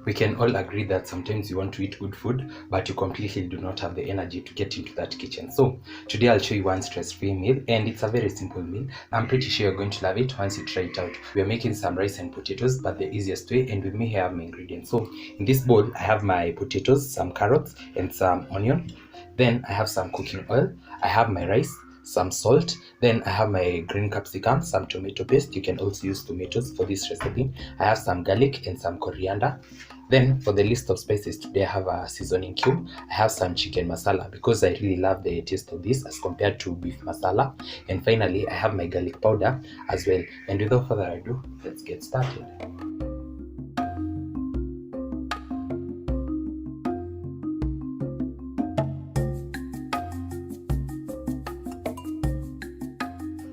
We can all agree that sometimes you want to eat good food, but you completely do not have the energy to get into that kitchen. So today I'll show you one stress-free meal, and it's a very simple meal. I'm pretty sure you're going to love it once you try it out. We are making some rice and potatoes, but the easiest way, and with me here I have my ingredients. So in this bowl I have my potatoes, some carrots, and some onion. Then I have some cooking oil. I have my rice, some salt. Then I have my green capsicum, some tomato paste. You can also use tomatoes for this recipe. I have some garlic and some coriander. Then for the list of spices today, I have a seasoning cube. I have some chicken masala because I really love the taste of this as compared to beef masala. And finally, I have my garlic powder as well. And without further ado, let's get started.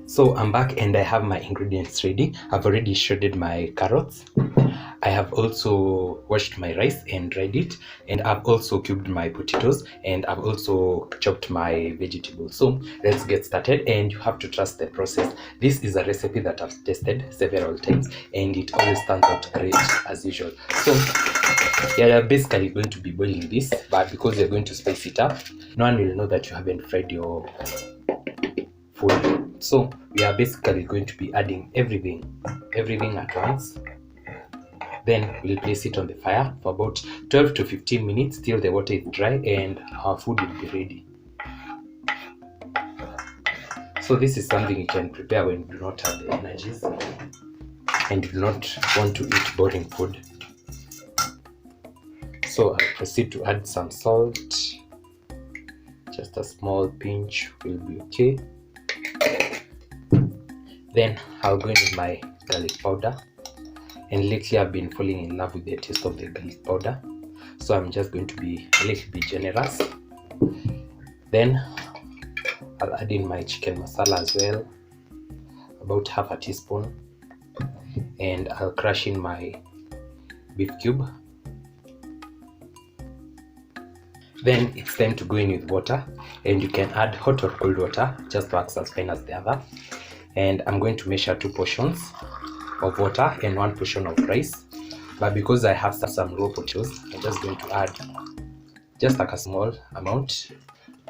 So I'm back and I have my ingredients ready. I've already shredded my carrots. I have also washed my rice and dried it, and I've also cubed my potatoes, and I've also chopped my vegetables. So let's get started, and you have to trust the process. This is a recipe that I've tested several times and it always turns out great as usual. So you're basically going to be boiling this, but because you're going to spice it up, no one will know that you haven't fried your food. So we are basically going to be adding everything at once. Then we'll place it on the fire for about 12 to 15 minutes till the water is dry and our food will be ready. So this is something you can prepare when you do not have the energies and you do not want to eat boring food. So I'll proceed to add some salt. Just a small pinch will be okay. Then I'll go in with my garlic powder, and lately I've been falling in love with the taste of the garlic powder, so I'm just going to be a little bit generous. Then I'll add in my chicken masala as well, about half a teaspoon, and I'll crush in my beef cube. Then it's time to go in with water, and you can add hot or cold water, just works as fine as the other. And I'm going to measure 2 portions of water and 1 portion of rice, but because I have some raw potatoes, I'm just going to add just like a small amount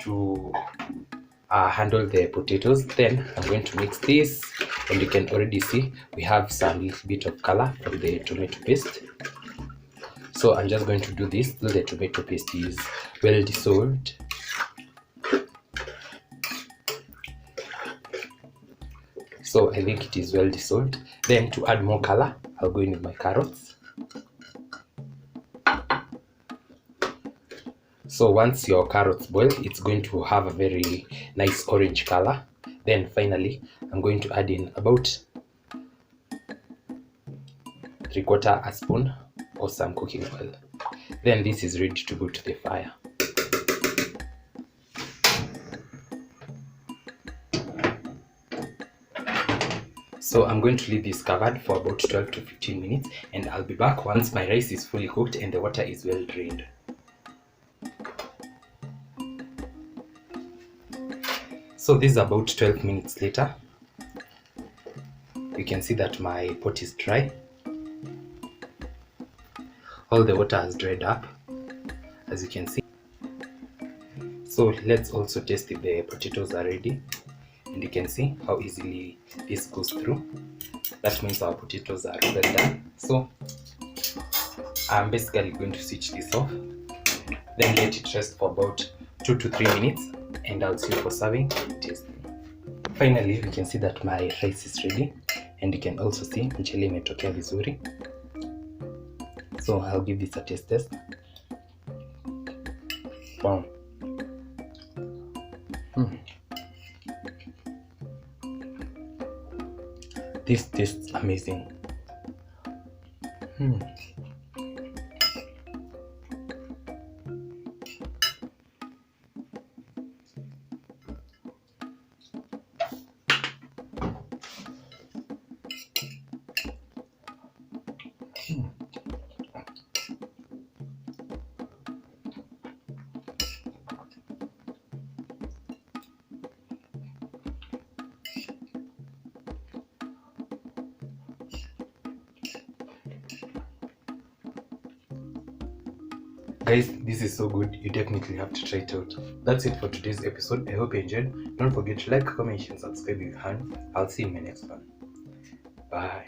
to handle the potatoes. Then I'm going to mix this, and you can already see we have some little bit of color from the tomato paste. So I'm just going to do this till the tomato paste is well dissolved. So I think it is well dissolved. Then to add more color, I'll go in with my carrots. So once your carrots boil, it's going to have a very nice orange color. Then finally, I'm going to add in about 3/4 spoon of some cooking oil. Then this is ready to go to the fire. So I'm going to leave this covered for about 12 to 15 minutes, and I'll be back once my rice is fully cooked and the water is well drained. So this is about 12 minutes later. You can see that my pot is dry. All the water has dried up, as you can see. So let's also test if the potatoes are ready. And you can see how easily this goes through. That means our potatoes are well done. So I'm basically going to switch this off, then let it rest for about 2 to 3 minutes, and I'll see you for serving and tasting. Finally, you can see that my rice is ready, and you can also see mchele imetokea vizuri. So I'll give this a test. Wow. This tastes amazing. Guys, this is so good. You definitely have to try it out. That's it for today's episode. I hope you enjoyed. Don't forget to like, comment, and subscribe if you can. I'll see you in my next one. Bye.